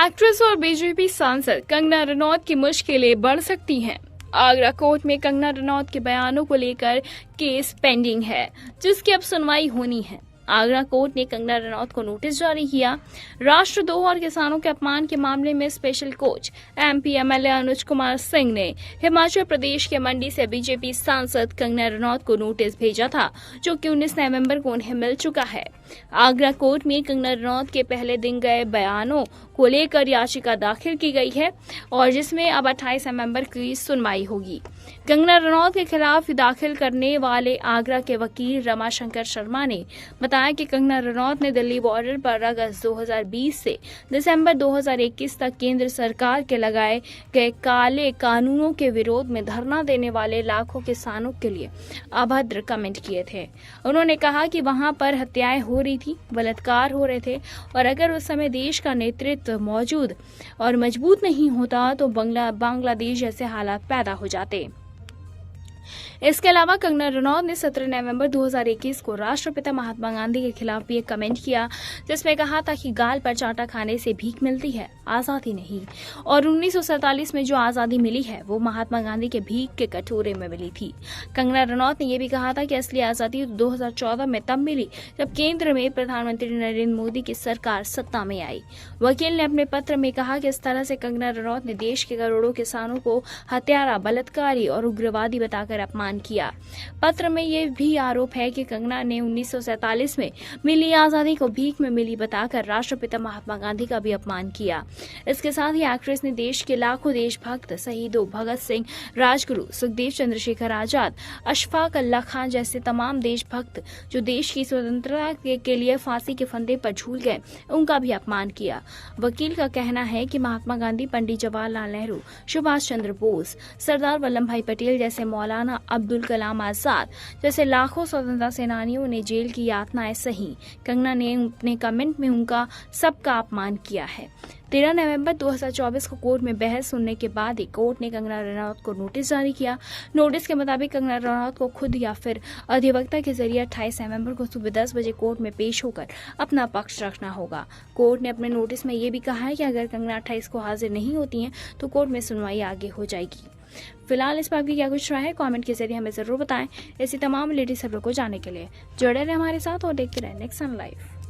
Actress और BJP सांसद कंगना रनौत की मुश्किलें बढ़ सकती हैं। आगरा कोर्ट में कंगना रनौत के बयानों को लेकर केस पेंडिंग है, जिसकी अब सुनवाई होनी है। आगरा कोर्ट ने कंगना रनौत को नोटिस जारी किया। राष्ट्रद्रोह और किसानों के अपमान के मामले में special coach MP MLA Anuj Kumar Singh ने हिमाचल प्रदेश के मंडी से बीजेपी सांसद कंगना रनौत को नोटिस भेजा था, जो कि 19 नवंबर को उन्हें मिल चुका है। आगरा कोर्ट में कंगना रनौत के पहले दिन गए बयानों को लेकर याचिका दाखिल की गई है और जिसमें अब 28 नवंबर की सुनवाई होगी। कंगना रनौत के खिलाफ दाखिल करने वाले आगरा के वकील रमाशंकर शर्मा ने बताया कि कंगना रनौत ने दिल्ली बॉर्डर पर अगस्त 2020 से दिसंबर 2021 तक केंद्र सरकार के लगाए गए काले कानूनों के विरोध में धरना देने वाले लाखों किसानों के लिए अभद्र कमेंट किए थे। उन्होंने कहा कि वहां पर हत्याएं हो रही थी, बलात्कार हो रहे थे और अगर उस समय देश का नेतृत्व मौजूद और मजबूत नहीं होता तो बांग्लादेश जैसे हालात पैदा हो जाते। इसके अलावा कंगना रनौत ने 17 नवंबर 2021 को राष्ट्रपिता महात्मा गांधी के खिलाफ भी एक कमेंट किया, जिसमें कहा था कि गाल पर चाटा खाने से भीख मिलती है, आजादी नहीं। और 1947 में जो आजादी मिली है वो महात्मा गांधी के भीख के कटोरे में मिली थी। कंगना रनौत ने यह भी कहा था कि असली आजादी 2014 में तब मिली जब केंद्र में प्रधानमंत्री नरेंद्र मोदी की सरकार सत्ता में आई। वकील ने अपने पत्र में कहा कि इस तरह से कंगना रनौत ने देश के करोड़ों किसानों को हत्यारा, बलात्कारी और उग्रवादी बताकर अपमान किया। पत्र में यह भी आरोप है कि कंगना ने 1947 में मिली आजादी को भीख में मिली बताकर राष्ट्रपिता महात्मा गांधी का भी अपमान किया। इसके साथ ही एक्ट्रेस ने देश के लाखों देशभक्त शहीदों भगत सिंह, राजगुरु, सुखदेव चंद्रशेखर आजाद, अशफाक अल्लाह खान जैसे तमाम देशभक्त जो देश की स्वतंत्रता के लिए फांसी के फंदे पर झूल गए, उनका भी अपमान किया। वकील का कहना है कि महात्मा गांधी, पंडित जवाहरलाल नेहरू, सुभाष चंद्र बोस, सरदार वल्लभ भाई पटेल जैसे, मौलाना अब्दुल कलाम आजाद जैसे लाखों स्वतंत्रता सेनानियों ने जेल की यातनाएं सही। कंगना ने अपने कमेंट में उनका सबका अपमान किया है। 13 नवंबर 2024 को कोर्ट में बहस सुनने के बाद ही कोर्ट ने कंगना रनौत को नोटिस जारी किया। नोटिस के मुताबिक कंगना रनौत को खुद या फिर अधिवक्ता के जरिए 28 नवंबर को सुबह 10 बजे कोर्ट में पेश होकर अपना पक्ष रखना होगा। कोर्ट ने अपने नोटिस में ये भी कहा है कि अगर कंगना 28 को हाजिर नहीं होती हैं तो कोर्ट में सुनवाई आगे हो जाएगी। फिलहाल इस पर आपकी क्या कुछ राय है, कमेंट के जरिए हमें जरूर बताएं। ऐसी तमाम लेटेस्ट खबरों को जानने के लिए जुड़े रहे हमारे साथ और देखते रहे नेक्स्ट सन लाइव।